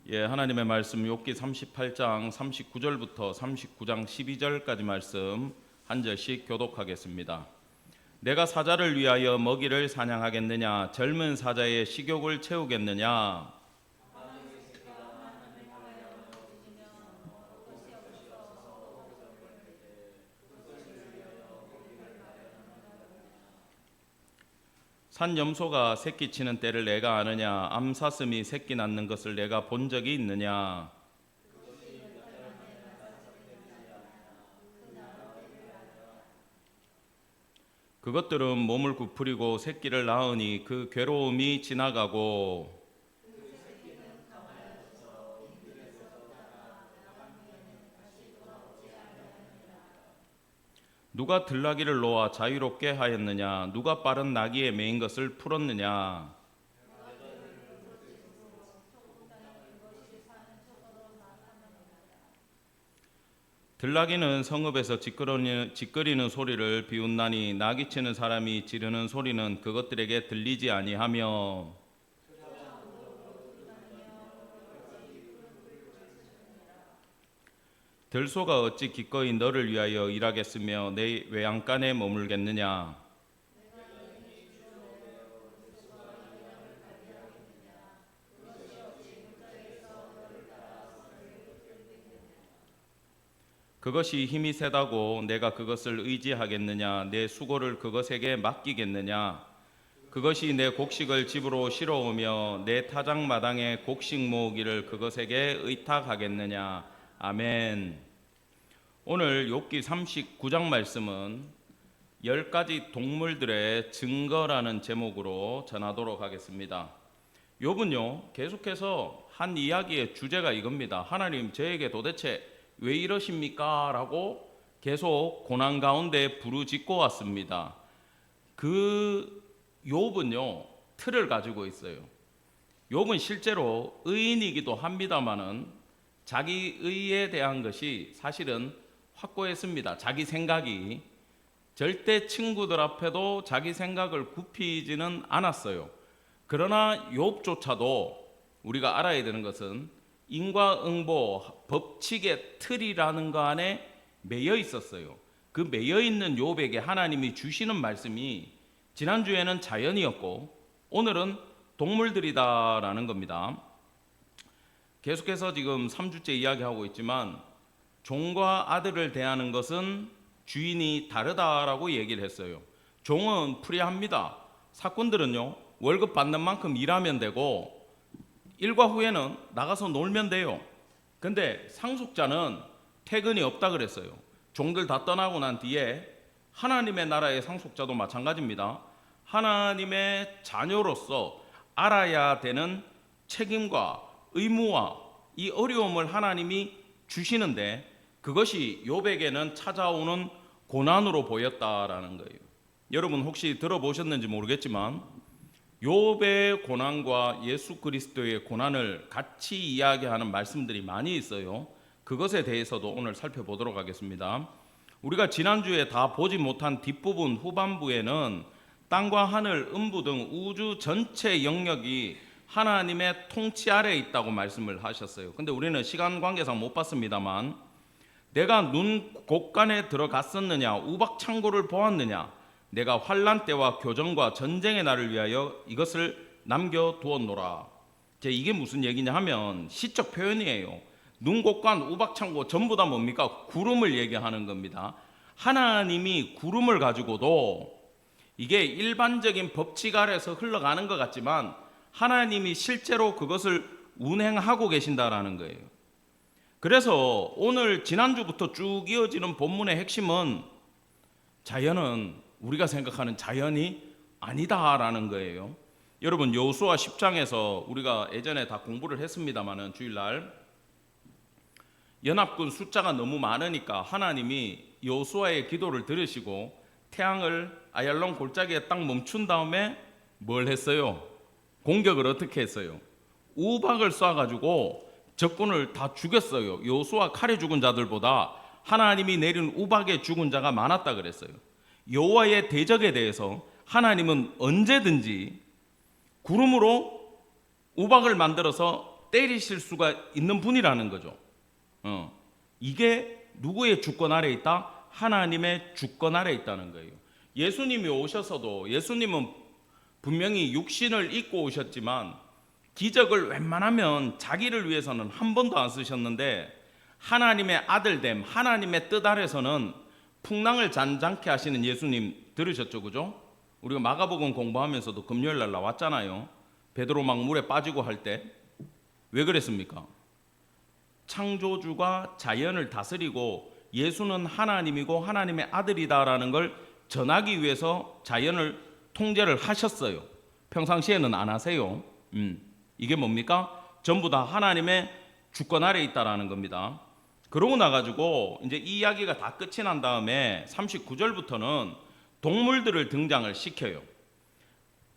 하나님의 말씀 욥기 38장 39절부터 39장 12절까지 말씀 한 절씩 교독하겠습니다. 내가 사자를 위하여 먹이를 사냥하겠느냐? 젊은 사자의 식욕을 채우겠느냐? 산염소가 새끼 치는 때를 내가 아느냐? 암사슴이 새끼 낳는 것을 내가 본 적이 있느냐? 그것들은 몸을 구부리고 새끼를 낳으니 그 괴로움이 지나가고 누가 들나귀를 놓아 자유롭게 하였느냐? 누가 빠른 나귀에 매인 것을 풀었느냐? 들나귀는 성읍에서 짖거리는 소리를 비웃나니 나귀 치는 사람이 지르는 소리는 그것들에게 들리지 아니하며 들소가 어찌 기꺼이 너를 위하여 일하겠으며 내 외양간에 머물겠느냐? 그것이 힘이 세다고 내가 그것을 의지하겠느냐? 내 수고를 그것에게 맡기겠느냐? 그것이 내 곡식을 집으로 실어오며 내 타작마당에 곡식 모으기를 그것에게 의탁하겠느냐? 아멘. 오늘 욥기 39장 말씀은 10가지 동물들의 증거라는 제목으로 전하도록 하겠습니다. 욥은요, 계속해서 한 이야기의 주제가 이겁니다. 하나님, 저에게 도대체 왜 이러십니까? 라고 계속 고난 가운데 부르짖고 왔습니다. 그 욥은요, 틀을 가지고 있어요. 욥은 실제로 의인이기도 합니다마는 자기 의에 대한 것이 사실은 확고했습니다. 자기 생각이 절대 친구들 앞에도 자기 생각을 굽히지는 않았어요. 그러나 욥조차도 우리가 알아야 되는 것은 인과응보 법칙의 틀이라는 거 안에 매여 있었어요. 그 매여 있는 욥에게 하나님이 주시는 말씀이 지난주에는 자연이었고 오늘은 동물들이다라는 겁니다. 계속해서 지금 3주째 이야기하고 있지만 종과 아들을 대하는 것은 주인이 다르다라고 얘기를 했어요. 종은 프리합니다. 사꾼들은요, 월급 받는 만큼 일하면 되고 일과 후에는 나가서 놀면 돼요. 근데 상속자는 퇴근이 없다 그랬어요. 종들 다 떠나고 난 뒤에 하나님의 나라의 상속자도 마찬가지입니다. 하나님의 자녀로서 알아야 되는 책임과 의무와 이 어려움을 하나님이 주시는데 그것이 욥에게는 찾아오는 고난으로 보였다라는 거예요. 여러분 혹시 들어보셨는지 모르겠지만 욥의 고난과 예수 그리스도의 고난을 같이 이야기하는 말씀들이 많이 있어요. 그것에 대해서도 오늘 살펴보도록 하겠습니다. 우리가 지난주에 다 보지 못한 뒷부분 후반부에는 땅과 하늘, 음부 등 우주 전체 영역이 하나님의 통치 아래에 있다고 말씀을 하셨어요. 근데 우리는 시간 관계상 못 봤습니다만 내가 눈 곳간에 들어갔었느냐, 우박 창고를 보았느냐, 내가 환난 때와 교정과 전쟁의 날을 위하여 이것을 남겨두었노라. 이게 무슨 얘기냐 하면 시적 표현이에요. 눈 곳간, 우박 창고 전부 다 뭡니까? 구름을 얘기하는 겁니다. 하나님이 구름을 가지고도 이게 일반적인 법칙 아래에서 흘러가는 것 같지만 하나님이 실제로 그것을 운행하고 계신다라는 거예요. 그래서 오늘 지난주부터 쭉 이어지는 본문의 핵심은 자연은 우리가 생각하는 자연이 아니다라는 거예요. 여러분 여호수아 10장에서 우리가 예전에 다 공부를 했습니다마는 주일날 연합군 숫자가 너무 많으니까 하나님이 여호수아의 기도를 들으시고 태양을 아얄론 골짜기에 딱 멈춘 다음에 뭘 했어요? 공격을 어떻게 했어요? 우박을 쏴가지고 적군을 다 죽였어요. 여호수아 칼에 죽은 자들보다 하나님이 내린 우박에 죽은 자가 많았다 그랬어요. 여호와의 대적에 대해서 하나님은 언제든지 구름으로 우박을 만들어서 때리실 수가 있는 분이라는 거죠. 이게 누구의 주권 아래에 있다? 하나님의 주권 아래에 있다는 거예요. 예수님이 오셔서도 예수님은 분명히 육신을 입고 오셨지만 기적을 웬만하면 자기를 위해서는 한 번도 안 쓰셨는데 하나님의 아들됨, 하나님의 뜻 아래서는 풍랑을 잔잔케 하시는 예수님 들으셨죠, 그죠? 우리가 마가복음 공부하면서도 금요일 날 나왔잖아요. 베드로 막 물에 빠지고 할 때 왜 그랬습니까? 창조주가 자연을 다스리고 예수는 하나님이고 하나님의 아들이다라는 걸 전하기 위해서 자연을 통제를 하셨어요. 평상시에는 안 하세요. 이게 뭡니까? 전부 다 하나님의 주권 아래에 있다라는 겁니다. 그러고 나가지고 이제 이 이야기가 다 끝이 난 다음에 39절부터는 동물들을 등장을 시켜요.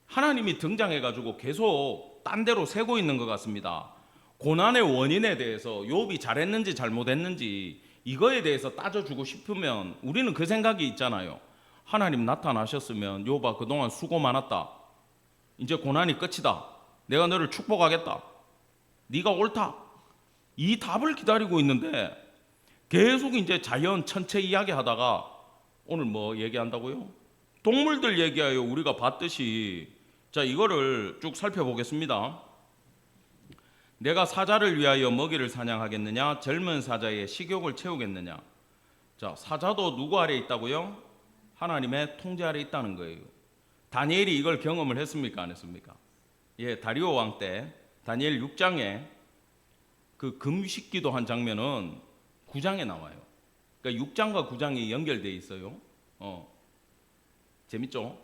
하나님이 등장해가지고 계속 딴 데로 새고 있는 것 같습니다. 고난의 원인에 대해서 욥이 잘했는지 잘못했는지 이거에 대해서 따져주고 싶으면 우리는 그 생각이 있잖아요. 하나님 나타나셨으면 욥아 그동안 수고 많았다. 이제 고난이 끝이다. 내가 너를 축복하겠다. 네가 옳다. 이 답을 기다리고 있는데 계속 이제 자연 천체 이야기하다가 오늘 뭐 얘기한다고요? 동물들 얘기하여 우리가 봤듯이 자 이거를 쭉 살펴보겠습니다. 내가 사자를 위하여 먹이를 사냥하겠느냐? 젊은 사자의 식욕을 채우겠느냐? 자 사자도 누구 아래 있다고요? 하나님의 통제 아래 있다는 거예요. 다니엘이 이걸 경험을 했습니까? 안 했습니까? 예, 다리오 왕 때 다니엘 6장에 그 금식기도 한 장면은 9장에 나와요. 그러니까 6장과 9장이 연결되어 있어요. 재밌죠?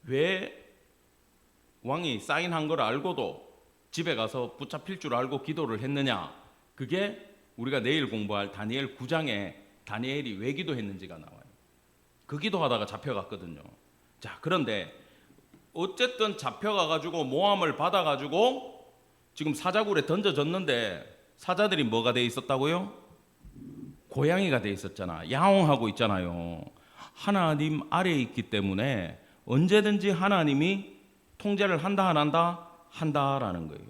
왜 왕이 사인한 걸 알고도 집에 가서 붙잡힐 줄 알고 기도를 했느냐? 그게 우리가 내일 공부할 다니엘 9장에 다니엘이 왜 기도했는지가 나와요. 그 기도하다가 잡혀갔거든요. 자, 그런데 어쨌든 잡혀가가지고 모함을 받아가지고 지금 사자굴에 던져졌는데 사자들이 뭐가 돼 있었다고요? 고양이가 돼 있었잖아. 야옹하고 있잖아요. 하나님 아래에 있기 때문에 언제든지 하나님이 통제를 한다 안 한다? 한다라는 거예요.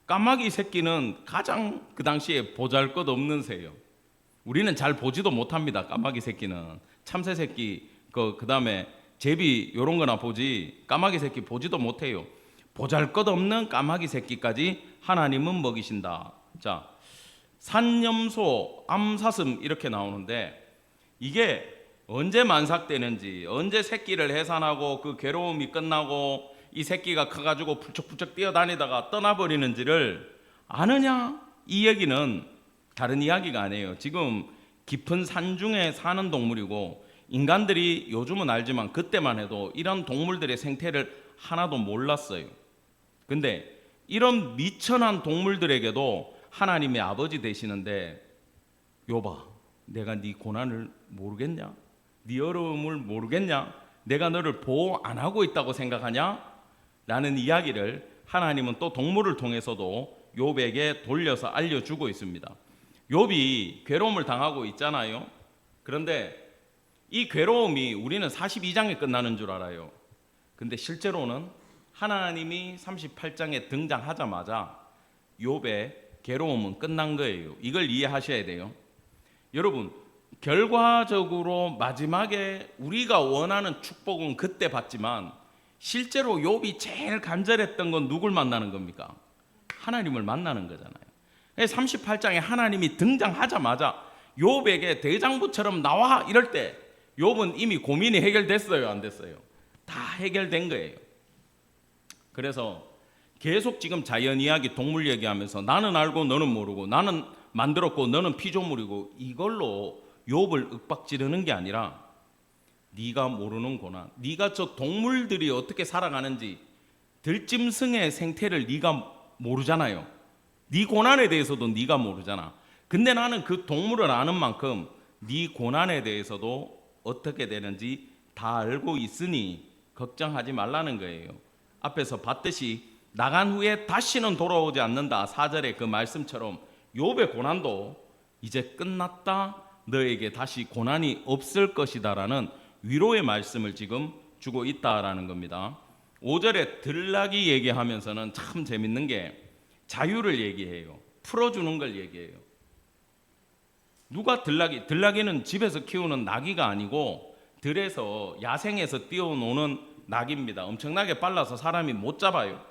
까마귀 새끼는 가장 그 당시에 보잘것없는 새예요. 우리는 잘 보지도 못합니다. 까마귀 새끼는 참새 새끼 그다음에 제비 요런 거나 보지 까마귀 새끼 보지도 못해요. 보잘것없는 까마귀 새끼까지 하나님은 먹이신다. 자, 산염소, 암사슴 이렇게 나오는데 이게 언제 만삭되는지, 언제 새끼를 해산하고 그 괴로움이 끝나고 이 새끼가 커가지고 풀쩍풀쩍 뛰어다니다가 떠나버리는지를 아느냐? 이 얘기는 다른 이야기가 아니에요. 지금 깊은 산 중에 사는 동물이고 인간들이 요즘은 알지만 그때만 해도 이런 동물들의 생태를 하나도 몰랐어요. 근데 이런 미천한 동물들에게도 하나님의 아버지 되시는데 욥아 내가 네 고난을 모르겠냐? 네 어려움을 모르겠냐? 내가 너를 보호 안 하고 있다고 생각하냐? 라는 이야기를 하나님은 또 동물을 통해서도 욥에게 돌려서 알려주고 있습니다. 욥이 괴로움을 당하고 있잖아요. 그런데 이 괴로움이 우리는 42장에 끝나는 줄 알아요. 근데 실제로는 하나님이 38장에 등장하자마자 욥의 괴로움은 끝난 거예요. 이걸 이해하셔야 돼요. 여러분, 결과적으로 마지막에 우리가 원하는 축복은 그때 받지만 실제로 욥이 제일 간절했던 건 누굴 만나는 겁니까? 하나님을 만나는 거잖아요. 38장에 하나님이 등장하자마자 욥에게 대장부처럼 나와 이럴 때 욥은 이미 고민이 해결됐어요, 안 됐어요? 다 해결된 거예요. 그래서 계속 지금 자연 이야기, 동물 얘기하면서 나는 알고 너는 모르고 나는 만들었고 너는 피조물이고 이걸로 욥을 윽박지르는 게 아니라 네가 모르는 고난, 네가 저 동물들이 어떻게 살아가는지 들짐승의 생태를 네가 모르잖아요. 네 고난에 대해서도 네가 모르잖아. 근데 나는 그 동물을 아는 만큼 네 고난에 대해서도 어떻게 되는지 다 알고 있으니 걱정하지 말라는 거예요. 앞에서 봤듯이 나간 후에 다시는 돌아오지 않는다 4절의 그 말씀처럼 욥의 고난도 이제 끝났다, 너에게 다시 고난이 없을 것이다 라는 위로의 말씀을 지금 주고 있다라는 겁니다. 5절에 들나귀 얘기하면서는 참 재밌는 게 자유를 얘기해요. 풀어주는 걸 얘기해요. 누가 들나귀는 집에서 키우는 나귀가 아니고 들에서 야생에서 뛰어노는 낙입니다. 엄청나게 빨라서 사람이 못 잡아요.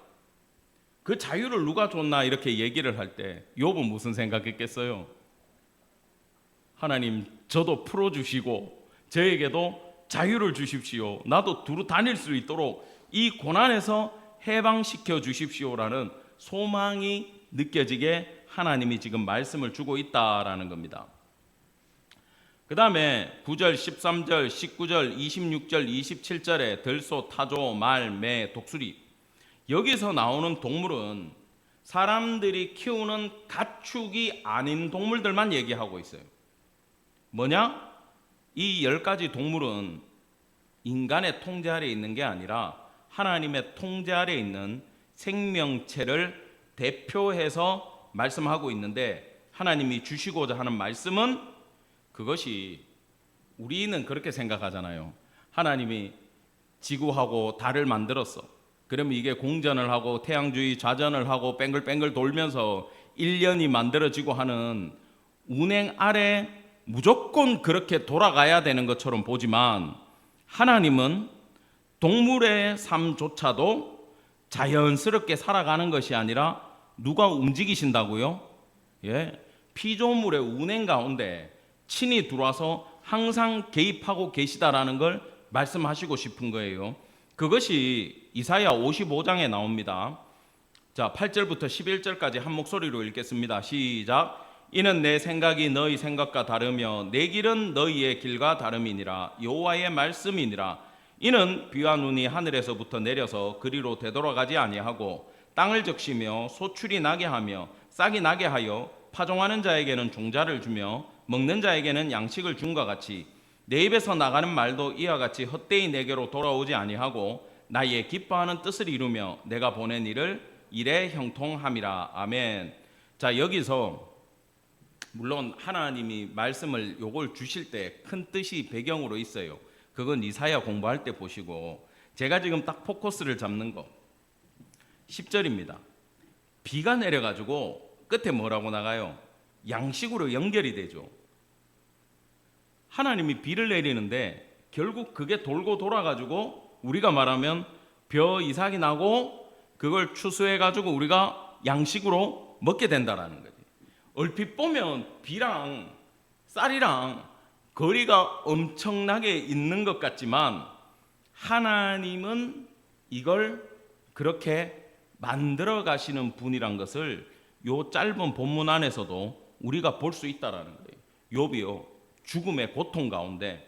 그 자유를 누가 줬나 이렇게 얘기를 할 때 욥은 무슨 생각했겠어요? 하나님, 저도 풀어주시고 저에게도 자유를 주십시오. 나도 두루 다닐 수 있도록 이 고난에서 해방시켜 주십시오라는 소망이 느껴지게 하나님이 지금 말씀을 주고 있다라는 겁니다. 그 다음에 9절, 13절, 19절, 26절, 27절에 들소, 타조, 말, 매, 독수리, 여기서 나오는 동물은 사람들이 키우는 가축이 아닌 동물들만 얘기하고 있어요. 뭐냐? 이 10가지 동물은 인간의 통제 아래에 있는 게 아니라 하나님의 통제 아래에 있는 생명체를 대표해서 말씀하고 있는데, 하나님이 주시고자 하는 말씀은 그것이, 우리는 그렇게 생각하잖아요. 하나님이 지구하고 달을 만들었어. 그러면 이게 공전을 하고 태양주의 좌전을 하고 뱅글뱅글 돌면서 1년이 만들어지고 하는 운행 아래 무조건 그렇게 돌아가야 되는 것처럼 보지만, 하나님은 동물의 삶조차도 자연스럽게 살아가는 것이 아니라 누가 움직이신다고요? 예, 피조물의 운행 가운데 친히 들어와서 항상 개입하고 계시다라는 걸 말씀하시고 싶은 거예요. 그것이 이사야 55장에 나옵니다. 자, 8절부터 11절까지 한 목소리로 읽겠습니다. 시작. 이는 내 생각이 너희 생각과 다르며 내 길은 너희의 길과 다름이니라. 여호와의 말씀이니라. 이는 비와 눈이 하늘에서부터 내려서 그리로 되돌아가지 아니하고 땅을 적시며 소출이 나게 하며 싹이 나게 하여 파종하는 자에게는 종자를 주며 먹는 자에게는 양식을 줌과 같이 내 입에서 나가는 말도 이와 같이 헛되이 내게로 돌아오지 아니하고 나의 기뻐하는 뜻을 이루며 내가 보낸 일을 일에 형통함이라. 아멘. 자, 여기서 물론 하나님이 말씀을 요걸 주실 때 큰 뜻이 배경으로 있어요. 그건 이사야 공부할 때 보시고, 제가 지금 딱 포커스를 잡는 거 10절입니다. 비가 내려가지고 끝에 뭐라고 나가요? 양식으로 연결이 되죠. 하나님이 비를 내리는데 결국 그게 돌고 돌아가지고 우리가 말하면 벼 이삭이 나고 그걸 추수해가지고 우리가 양식으로 먹게 된다라는 거지. 얼핏 보면 비랑 쌀이랑 거리가 엄청나게 있는 것 같지만 하나님은 이걸 그렇게 만들어 가시는 분이란 것을 요 짧은 본문 안에서도 우리가 볼 수 있다라는 거예요. 욥이요, 죽음의 고통 가운데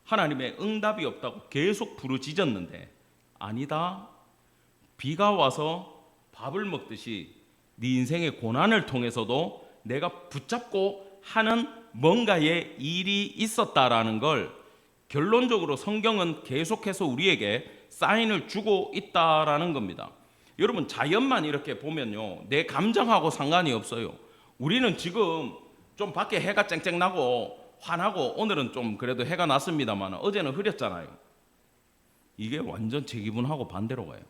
하나님의 응답이 없다고 계속 부르짖었는데, 아니다, 비가 와서 밥을 먹듯이 네 인생의 고난을 통해서도 내가 붙잡고 하는 뭔가의 일이 있었다라는 걸 결론적으로 성경은 계속해서 우리에게 사인을 주고 있다라는 겁니다. 여러분, 자연만 이렇게 보면요, 내 감정하고 상관이 없어요. 우리는 지금 좀 밖에 해가 쨍쨍 나고 환하고, 오늘은 좀 그래도 해가 났습니다만 어제는 흐렸잖아요. 이게 완전 제 기분하고 반대로 가요.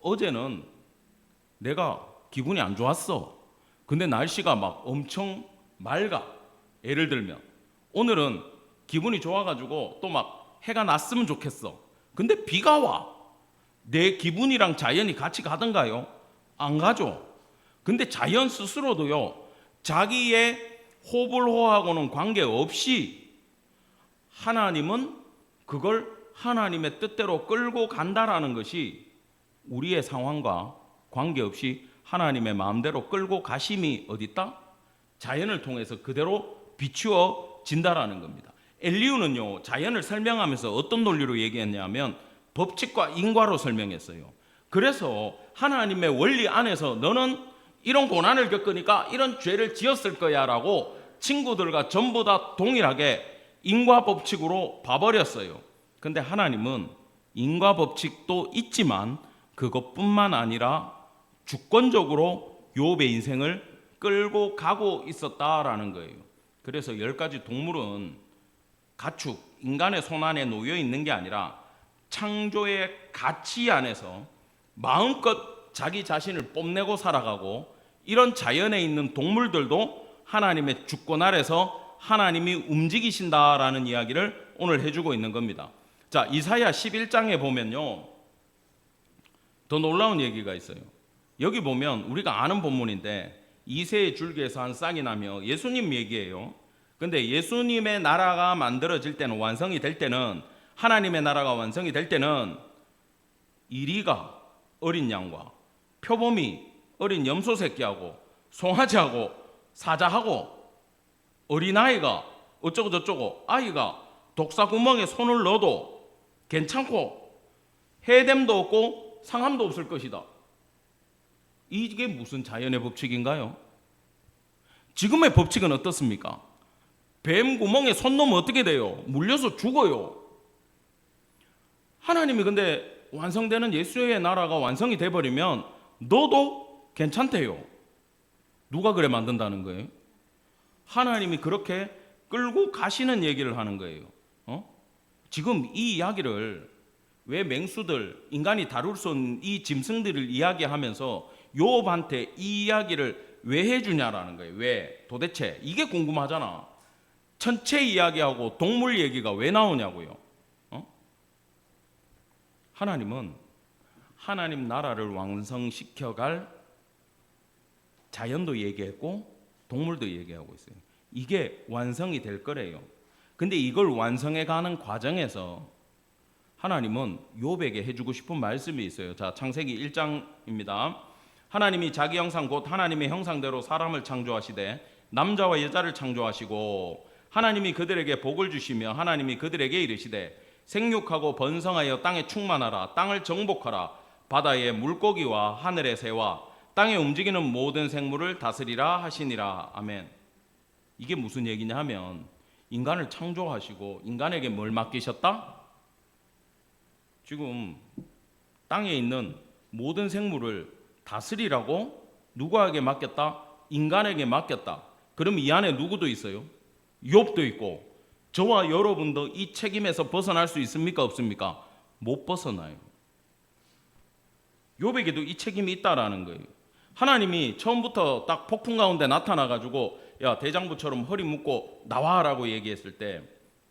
어제는 내가 기분이 안 좋았어. 근데 날씨가 막 엄청 맑아. 예를 들면 오늘은 기분이 좋아가지고 또 막 해가 났으면 좋겠어. 근데 비가 와. 내 기분이랑 자연이 같이 가던가요? 안 가죠. 근데 자연 스스로도요, 자기의 호불호하고는 관계없이 하나님은 그걸 하나님의 뜻대로 끌고 간다라는 것이 우리의 상황과 관계없이 하나님의 마음대로 끌고 가심이 어디 있다? 자연을 통해서 그대로 비추어진다라는 겁니다. 엘리후는요, 자연을 설명하면서 어떤 논리로 얘기했냐면 법칙과 인과로 설명했어요. 그래서 하나님의 원리 안에서 너는 이런 고난을 겪으니까 이런 죄를 지었을 거야 라고 친구들과 전부 다 동일하게 인과 법칙으로 봐버렸어요. 근데 하나님은 인과 법칙도 있지만 그것뿐만 아니라 주권적으로 욥의 인생을 끌고 가고 있었다라는 거예요. 그래서 10가지 동물은 가축, 인간의 손 안에 놓여 있는 게 아니라 창조의 가치 안에서 마음껏 자기 자신을 뽐내고 살아가고, 이런 자연에 있는 동물들도 하나님의 주권 아래서 하나님이 움직이신다라는 이야기를 오늘 해주고 있는 겁니다. 자, 이사야 11장에 보면요, 더 놀라운 얘기가 있어요. 여기 보면 우리가 아는 본문인데, 이새의 줄기에서 한 싹이 나며, 예수님 얘기예요. 근데 예수님의 나라가 만들어질 때는, 완성이 될 때는, 하나님의 나라가 완성이 될 때는 이리가 어린 양과 표범이 어린 염소 새끼하고 송아지하고 사자하고 어린아이가 어쩌고 저쩌고, 아이가 독사 구멍에 손을 넣어도 괜찮고 해됨도 없고 상함도 없을 것이다. 이게 무슨 자연의 법칙인가요? 지금의 법칙은 어떻습니까? 뱀 구멍에 손 넣으면 어떻게 돼요? 물려서 죽어요. 하나님이 근데 완성되는 예수의 나라가 완성이 돼버리면 너도 괜찮대요. 누가 그래 만든다는 거예요? 하나님이 그렇게 끌고 가시는 얘기를 하는 거예요. 지금 이 이야기를 왜 맹수들, 인간이 다룰 수 없는 이 짐승들을 이야기하면서 욥한테 이 이야기를 왜 해주냐라는 거예요. 왜? 도대체 이게 궁금하잖아. 천체 이야기하고 동물 얘기가 왜 나오냐고요. 하나님은 하나님 나라를 완성시켜갈 자연도 얘기했고 동물도 얘기하고 있어요. 이게 완성이 될 거래요. 근데 이걸 완성해가는 과정에서 하나님은 욥에게 해주고 싶은 말씀이 있어요. 자, 창세기 1장입니다. 하나님이 자기 형상 곧 하나님의 형상대로 사람을 창조하시되 남자와 여자를 창조하시고, 하나님이 그들에게 복을 주시며 하나님이 그들에게 이르시되 생육하고 번성하여 땅에 충만하라. 땅을 정복하라. 바다의 물고기와 하늘의 새와 땅에 움직이는 모든 생물을 다스리라 하시니라. 아멘. 이게 무슨 얘기냐 하면, 인간을 창조하시고 인간에게 뭘 맡기셨다? 지금 땅에 있는 모든 생물을 다스리라고 누구에게 맡겼다? 인간에게 맡겼다. 그럼 이 안에 누구도 있어요? 욥도 있고, 저와 여러분도 이 책임에서 벗어날 수 있습니까? 없습니까? 못 벗어나요. 욥에게도 이 책임이 있다라는 거예요. 하나님이 처음부터 딱 폭풍 가운데 나타나가지고 야, 대장부처럼 허리 묶고 나와라고 얘기했을 때,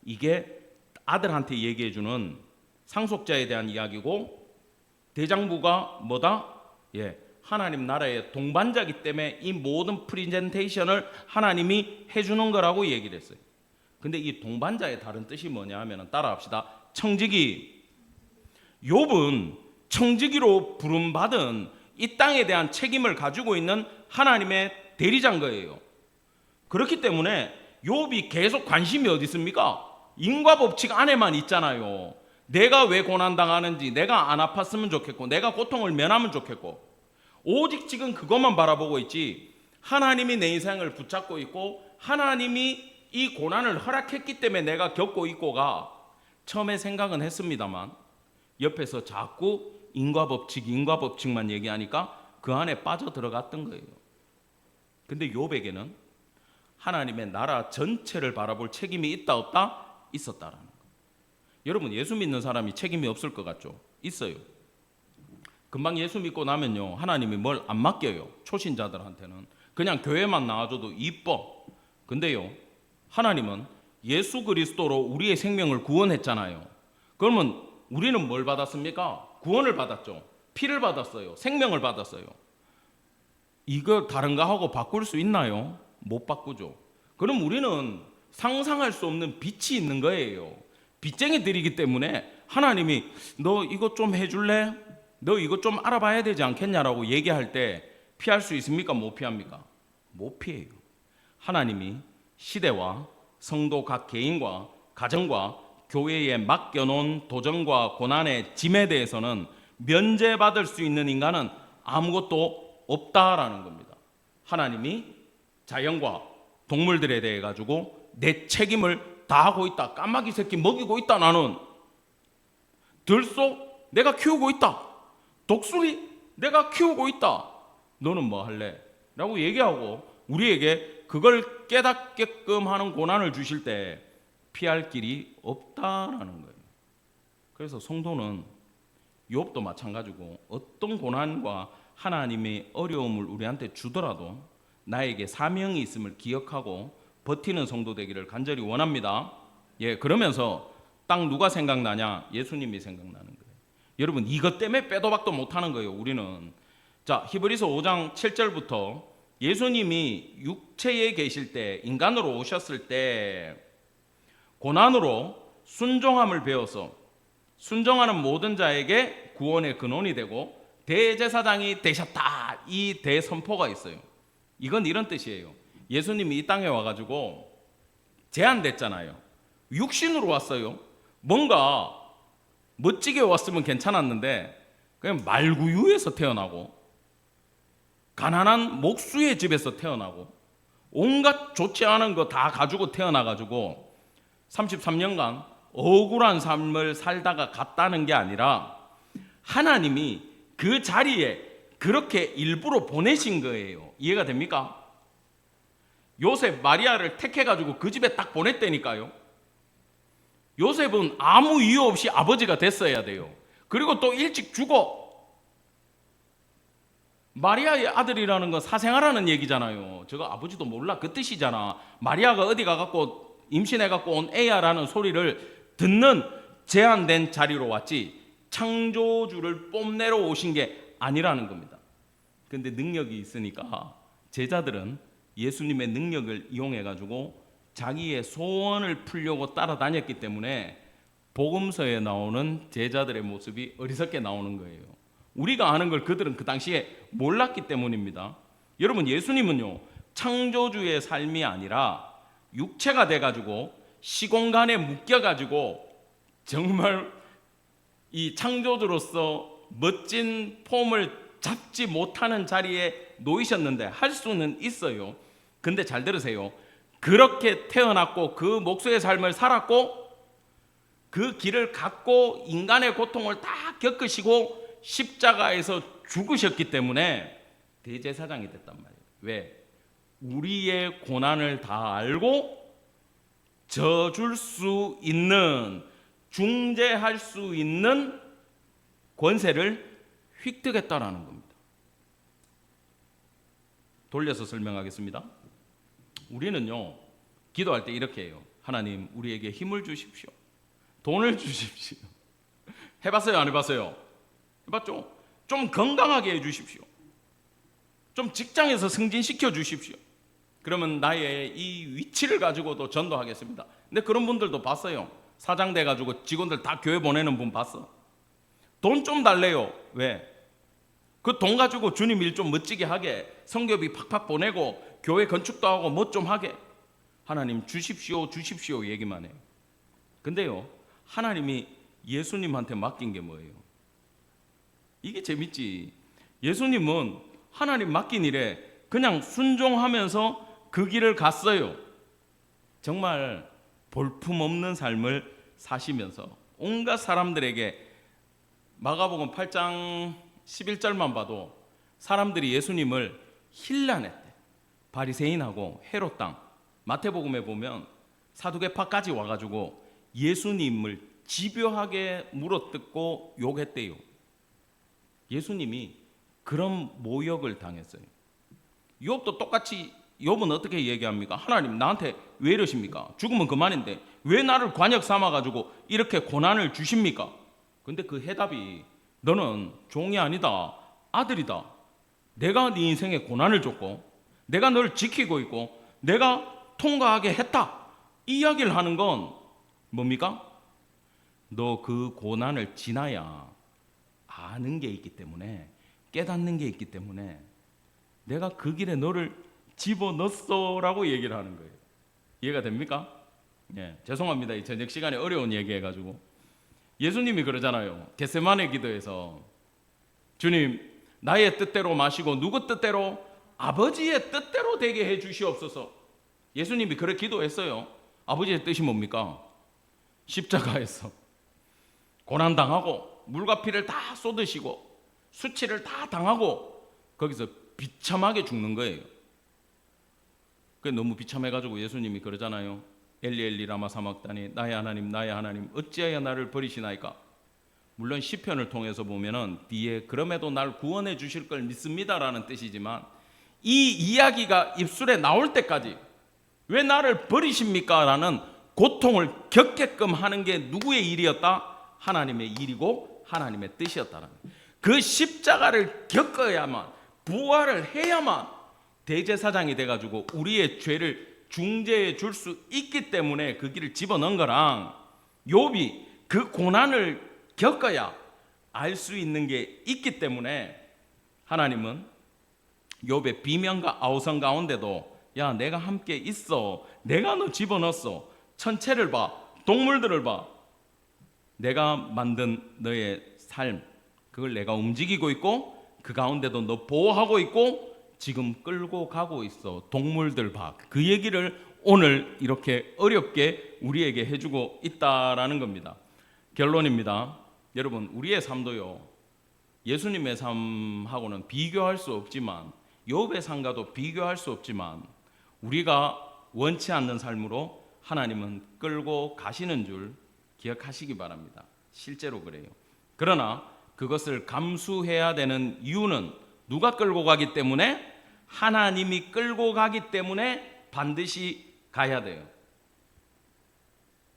이게 아들한테 얘기해주는 상속자에 대한 이야기고, 대장부가 뭐다? 하나님 나라의 동반자이기 때문에 이 모든 프리젠테이션을 하나님이 해주는 거라고 얘기를 했어요. 근데 이 동반자의 다른 뜻이 뭐냐 하면, 따라합시다. 청지기. 욥은 청지기로 부름받은 이 땅에 대한 책임을 가지고 있는 하나님의 대리자인 거예요. 그렇기 때문에 욥이 계속 관심이 어디 있습니까? 인과법칙 안에만 있잖아요. 내가 왜 고난당하는지, 내가 안 아팠으면 좋겠고, 내가 고통을 면하면 좋겠고, 오직 지금 그것만 바라보고 있지, 하나님이 내 인생을 붙잡고 있고 하나님이 이 고난을 허락했기 때문에 내가 겪고 있고가 처음에 생각은 했습니다만, 옆에서 자꾸 인과법칙만 얘기하니까 그 안에 빠져들어갔던 거예요. 근데 욥에게는 하나님의 나라 전체를 바라볼 책임이 있다 없다? 있었다라는 거예요. 여러분, 예수 믿는 사람이 책임이 없을 것 같죠? 있어요. 금방 예수 믿고 나면요, 하나님이 뭘 안 맡겨요. 초신자들한테는 그냥 교회만 나와줘도 이뻐. 근데요, 하나님은 예수 그리스도로 우리의 생명을 구원했잖아요. 그러면 우리는 뭘 받았습니까? 구원을 받았죠. 피를 받았어요. 생명을 받았어요. 이거 다른 거 하고 바꿀 수 있나요? 못 바꾸죠. 그럼 우리는 상상할 수 없는 빛이 있는 거예요. 빚쟁이들이기 때문에 하나님이 너 이것 좀 해줄래? 너 이것 좀 알아봐야 되지 않겠냐라고 얘기할 때 피할 수 있습니까? 못 피합니까? 못 피해요. 하나님이 시대와 성도 각 개인과 가정과 교회에 맡겨놓은 도전과 고난의 짐에 대해서는 면제받을 수 있는 인간은 아무것도 없다라는 겁니다. 하나님이 자연과 동물들에 대해 가지고 내 책임을 다하고 있다. 까마귀 새끼 먹이고 있다. 나는 들소 내가 키우고 있다. 독수리 내가 키우고 있다. 너는 뭐 할래? 라고 얘기하고 우리에게 그걸 깨닫게끔 하는 고난을 주실 때 피할 길이 없다라는 거예요. 그래서 성도는 욥도 마찬가지고 어떤 고난과 하나님이 어려움을 우리한테 주더라도 나에게 사명이 있음을 기억하고 버티는 성도 되기를 간절히 원합니다. 예, 그러면서 딱 누가 생각나냐? 예수님이 생각나는 거예요. 여러분, 이것 때문에 빼도 박도 못하는 거예요, 우리는. 자, 히브리서 5장 7절부터 예수님이 육체에 계실 때, 인간으로 오셨을 때 고난으로 순종함을 배워서 순종하는 모든 자에게 구원의 근원이 되고 대제사장이 되셨다, 이 대선포가 있어요. 이건 이런 뜻이에요. 예수님이 이 땅에 와가지고 제한됐잖아요. 육신으로 왔어요. 뭔가 멋지게 왔으면 괜찮았는데 그냥 말구유에서 태어나고 가난한 목수의 집에서 태어나고 온갖 좋지 않은 거 다 가지고 태어나가지고 33년간 억울한 삶을 살다가 갔다는 게 아니라 하나님이 그 자리에 그렇게 일부러 보내신 거예요. 이해가 됩니까? 요셉 마리아를 택해가지고 그 집에 딱 보냈다니까요. 요셉은 아무 이유 없이 아버지가 됐어야 돼요. 그리고 또 일찍 죽어. 마리아의 아들이라는 건 사생아라는 얘기잖아요. 저거 아버지도 몰라, 그 뜻이잖아. 마리아가 어디 가갖고 임신해갖고 온 애야라는 소리를 듣는 제한된 자리로 왔지 창조주를 뽐내러 오신 게 아니라는 겁니다. 근데 능력이 있으니까 제자들은 예수님의 능력을 이용해가지고 자기의 소원을 풀려고 따라다녔기 때문에 복음서에 나오는 제자들의 모습이 어리석게 나오는 거예요. 우리가 아는 걸 그들은 그 당시에 몰랐기 때문입니다. 여러분, 예수님은요, 창조주의 삶이 아니라 육체가 돼가지고 시공간에 묶여가지고 정말 이 창조주로서 멋진 폼을 잡지 못하는 자리에 놓이셨는데 할 수는 있어요. 근데 잘 들으세요. 그렇게 태어났고 그 목수의 삶을 살았고 그 길을 갖고 인간의 고통을 다 겪으시고 십자가에서 죽으셨기 때문에 대제사장이 됐단 말이에요. 왜? 우리의 고난을 다 알고 져줄 수 있는, 중재할 수 있는 권세를 획득했다라는 겁니다. 돌려서 설명하겠습니다. 우리는요, 기도할 때 이렇게 해요. 하나님, 우리에게 힘을 주십시오. 돈을 주십시오. 해봤어요? 안 해봤어요? 해봤죠? 좀 건강하게 해주십시오. 좀 직장에서 승진시켜 주십시오. 그러면 나의 이 위치를 가지고도 전도하겠습니다. 근데 그런 분들도 봤어요. 사장 돼가지고 직원들 다 교회 보내는 분 봤어. 돈 좀 달래요. 왜? 그 돈 가지고 주님 일 좀 멋지게 하게, 성교비 팍팍 보내고 교회 건축도 하고 뭐 좀 하게. 하나님 주십시오 주십시오 얘기만 해요. 근데요, 하나님이 예수님한테 맡긴 게 뭐예요? 이게 재밌지. 예수님은 하나님 맡긴 일에 그냥 순종하면서 그 길을 갔어요. 정말 볼품없는 삶을 사시면서 온갖 사람들에게, 마가복음 8장 11절만 봐도 사람들이 예수님을 힐난했대. 바리새인하고 헤롯 땅. 마태복음에 보면 사두개파까지 와가지고 예수님을 집요하게 물어뜯고 욕했대요. 예수님이 그런 모욕을 당했어요. 욥도 똑같이, 욥은 어떻게 얘기합니까? 하나님, 나한테 왜 이러십니까? 죽으면 그만인데 왜 나를 관역 삼아가지고 이렇게 고난을 주십니까? 근데 그 해답이, 너는 종이 아니다, 아들이다. 내가 네 인생에 고난을 줬고 내가 너를 지키고 있고 내가 통과하게 했다. 이 이야기를 하는 건 뭡니까? 너 그 고난을 지나야 아는 게 있기 때문에, 깨닫는 게 있기 때문에 내가 그 길에 너를 집어넣었어라고 얘기를 하는 거예요. 이해가 됩니까? 예, 죄송합니다. 이 저녁 시간에 어려운 얘기 해가지고. 예수님이 그러잖아요. 겟세마네 기도에서, 주님, 나의 뜻대로 마시고 누구 뜻대로? 아버지의 뜻대로 되게 해 주시옵소서. 예수님이 그렇게 기도했어요. 아버지의 뜻이 뭡니까? 십자가에서 고난당하고 물과 피를 다 쏟으시고 수치를 다 당하고 거기서 비참하게 죽는 거예요. 그게 너무 비참해가지고 예수님이 그러잖아요. 엘리 엘리 라마 사막다니, 나의 하나님 나의 하나님 어찌하여 나를 버리시나이까? 물론 시편을 통해서 보면은 뒤에 그럼에도 날 구원해 주실 걸 믿습니다라는 뜻이지만 이 이야기가 입술에 나올 때까지 왜 나를 버리십니까? 라는 고통을 겪게끔 하는 게 누구의 일이었다? 하나님의 일이고 하나님의 뜻이었다는 그 십자가를 겪어야만, 부활을 해야만 대제사장이 돼가지고 우리의 죄를 중재해 줄 수 있기 때문에 그 길을 집어넣은 거랑, 욥이 그 고난을 겪어야 알 수 있는 게 있기 때문에 하나님은 욥의 비명과 아우성 가운데도 야, 내가 함께 있어, 내가 너 집어넣었어, 천체를 봐, 동물들을 봐, 내가 만든 너의 삶, 그걸 내가 움직이고 있고 그 가운데도 너 보호하고 있고 지금 끌고 가고 있어, 동물들 봐. 그 얘기를 오늘 이렇게 어렵게 우리에게 해주고 있다라는 겁니다. 결론입니다. 여러분, 우리의 삶도요, 예수님의 삶하고는 비교할 수 없지만, 욥의 삶과도 비교할 수 없지만 우리가 원치 않는 삶으로 하나님은 끌고 가시는 줄 기억하시기 바랍니다. 실제로 그래요. 그러나 그것을 감수해야 되는 이유는 누가 끌고 가기 때문에? 하나님이 끌고 가기 때문에 반드시 가야 돼요.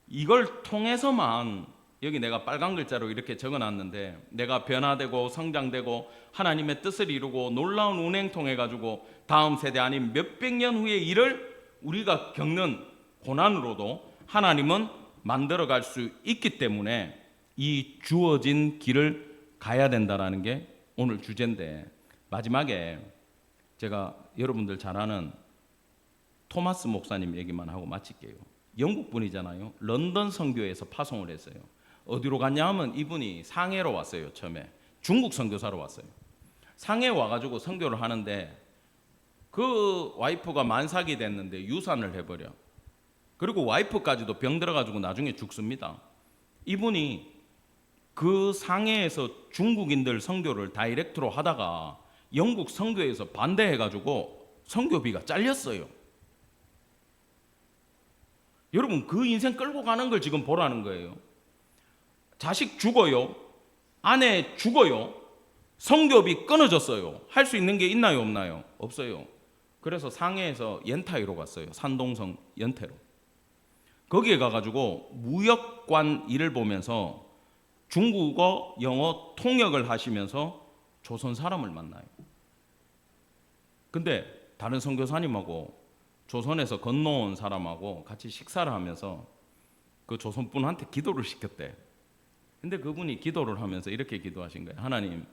이걸 통해서만, 여기 내가 빨간 글자로 이렇게 적어놨는데, 내가 변화되고 성장되고 하나님의 뜻을 이루고 놀라운 운행 통해 가지고 다음 세대 아닌 몇백 년 후의 일을 우리가 겪는 고난으로도 하나님은 만들어갈 수 있기 때문에 이 주어진 길을 가야 된다라는 게 오늘 주제인데, 마지막에 제가 여러분들 잘 아는 토마스 목사님 얘기만 하고 마칠게요. 영국 분이잖아요. 런던 선교에서 파송을 했어요. 어디로 갔냐 하면 이분이 상해로 왔어요. 처음에 중국 선교사로 왔어요. 상해 와가지고 선교를 하는데 그 와이프가 만삭이 됐는데 유산을 해버려. 그리고 와이프까지도 병 들어가지고 나중에 죽습니다. 이분이 그 상해에서 중국인들 선교를 다이렉트로 하다가 영국 선교에서 반대해가지고 선교비가 잘렸어요. 여러분, 그 인생 끌고 가는 걸 지금 보라는 거예요. 자식 죽어요. 아내 죽어요. 선교비 끊어졌어요. 할 수 있는 게 있나요, 없나요? 없어요. 그래서 상해에서 연타이로 갔어요. 산동성 연태로. 거기에 가가지고 무역관 일을 보면서 중국어, 영어 통역을 하시면서 조선 사람을 만나요. 근데 다른 선교사님하고 조선에서 건너온 사람하고 같이 식사를 하면서 그 조선분한테 기도를 시켰대. 근데 그분이 기도를 하면서 이렇게 기도하신 거예요. 하나님,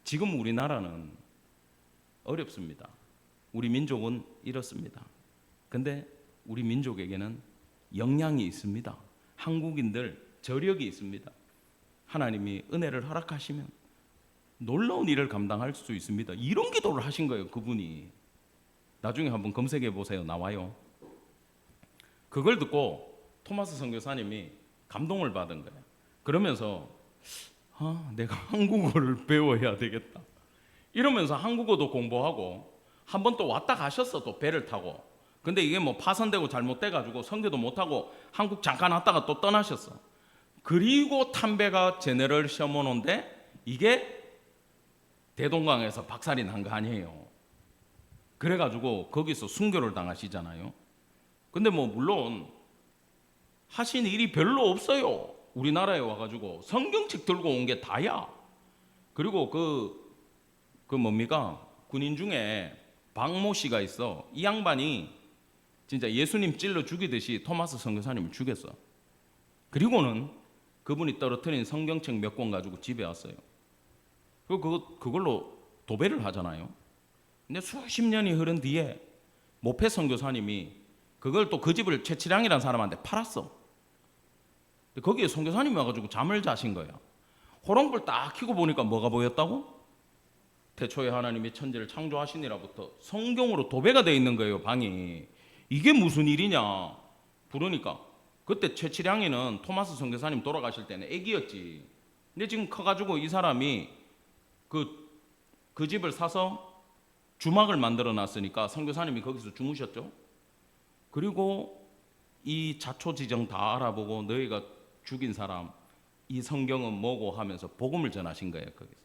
지금 우리나라는 어렵습니다. 우리 민족은 이렇습니다. 근데 우리 민족에게는 역량이 있습니다. 한국인들 저력이 있습니다. 하나님이 은혜를 허락하시면 놀라운 일을 감당할 수 있습니다. 이런 기도를 하신 거예요, 그분이. 나중에 한번 검색해 보세요. 나와요. 그걸 듣고 토마스 선교사님이 감동을 받은 거예요. 그러면서 내가 한국어를 배워야 되겠다. 이러면서 한국어도 공부하고 한 번 또 왔다 가셨어. 또 배를 타고. 근데 이게 뭐 파손되고 잘못돼가지고 선교도 못하고 한국 잠깐 왔다가 또 떠나셨어. 그리고 탄배가 제네럴 셔먼호인데 이게 대동강에서 박살이 난 거 아니에요. 그래가지고 거기서 순교를 당하시잖아요. 근데 뭐 물론 하신 일이 별로 없어요. 우리나라에 와가지고 성경책 들고 온 게 다야. 그리고 그 뭡니까? 군인 중에 박모 씨가 있어. 이 양반이 진짜 예수님 찔러 죽이듯이 토마스 선교사님을 죽였어. 그리고는 그분이 떨어뜨린 성경책 몇 권 가지고 집에 왔어요. 그걸로 도배를 하잖아요. 근데 수십 년이 흐른 뒤에 모페 선교사님이 그걸 또 그 집을 최치량이라는 사람한테 팔았어. 거기에 선교사님이 와가지고 잠을 자신 거야. 호롱불 딱 켜고 보니까 뭐가 보였다고? 태초에 하나님이 천지를 창조하시니라부터 성경으로 도배가 되어 있는 거예요, 방이. 이게 무슨 일이냐 부르니까 그때 최치량이는 토마스 선교사님 돌아가실 때는 애기였지. 근데 지금 커가지고 이 사람이 그 집을 사서 주막을 만들어 놨으니까 선교사님이 거기서 주무셨죠. 그리고 이 자초지정 다 알아보고 너희가 죽인 사람, 이 성경은 뭐고 하면서 복음을 전하신 거예요. 거기서.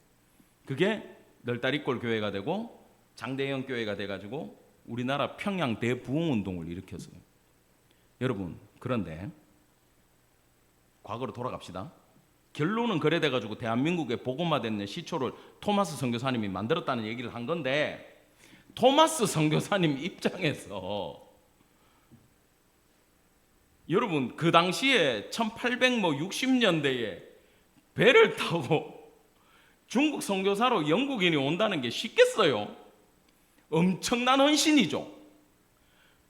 그게 널다리골 교회가 되고 장대영 교회가 돼가지고 우리나라 평양 대부흥운동을 일으켰어요. 여러분, 그런데 과거로 돌아갑시다. 결론은 그래 돼가지고 대한민국에 복음화된 시초를 토마스 선교사님이 만들었다는 얘기를 한 건데, 토마스 선교사님 입장에서 여러분 그 당시에 1860년대에 배를 타고 중국 선교사로 영국인이 온다는 게 쉽겠어요? 엄청난 헌신이죠.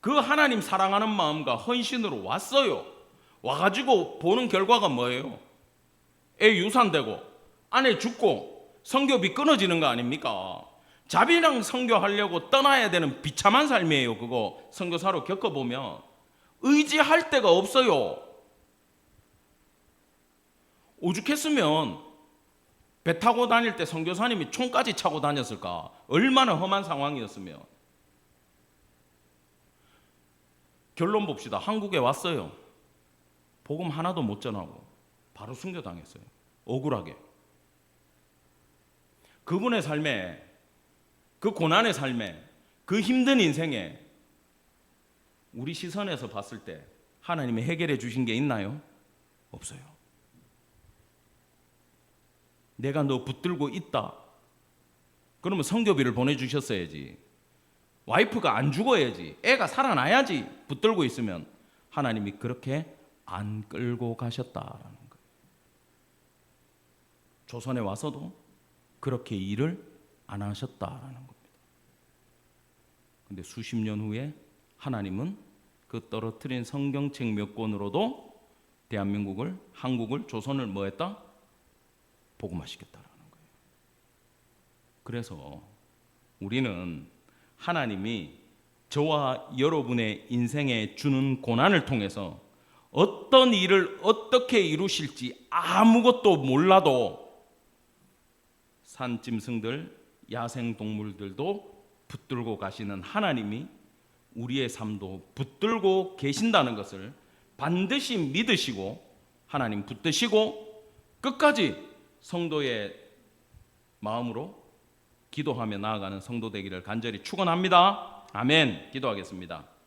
그 하나님 사랑하는 마음과 헌신으로 왔어요. 와가지고 보는 결과가 뭐예요? 애 유산되고 아내 죽고 선교비 끊어지는 거 아닙니까? 자비랑 선교하려고 떠나야 되는 비참한 삶이에요. 그거 선교사로 겪어보면 의지할 데가 없어요. 오죽했으면 배 타고 다닐 때 선교사님이 총까지 차고 다녔을까? 얼마나 험한 상황이었으면. 결론 봅시다. 한국에 왔어요. 복음 하나도 못 전하고 바로 순교당했어요. 억울하게. 그분의 삶에, 그 고난의 삶에, 그 힘든 인생에 우리 시선에서 봤을 때 하나님이 해결해 주신 게 있나요? 없어요. 내가 너 붙들고 있다. 그러면 선교비를 보내주셨어야지. 와이프가 안 죽어야지. 애가 살아나야지. 붙들고 있으면 하나님이 그렇게 안 끌고 가셨다라는 거예요. 조선에 와서도 그렇게 일을 안 하셨다라는 겁니다. 근데 수십 년 후에 하나님은 그 떨어뜨린 성경책 몇 권으로도 대한민국을, 한국을, 조선을 뭐 했다? 복음화시켰다라는 거예요. 그래서 우리는 하나님이 저와 여러분의 인생에 주는 고난을 통해서 어떤 일을 어떻게 이루실지 아무것도 몰라도 산짐승들, 야생동물들도 붙들고 가시는 하나님이 우리의 삶도 붙들고 계신다는 것을 반드시 믿으시고 하나님 붙드시고 끝까지 성도의 마음으로 기도하며 나아가는 성도 되기를 간절히 축원합니다. 아멘. 기도하겠습니다.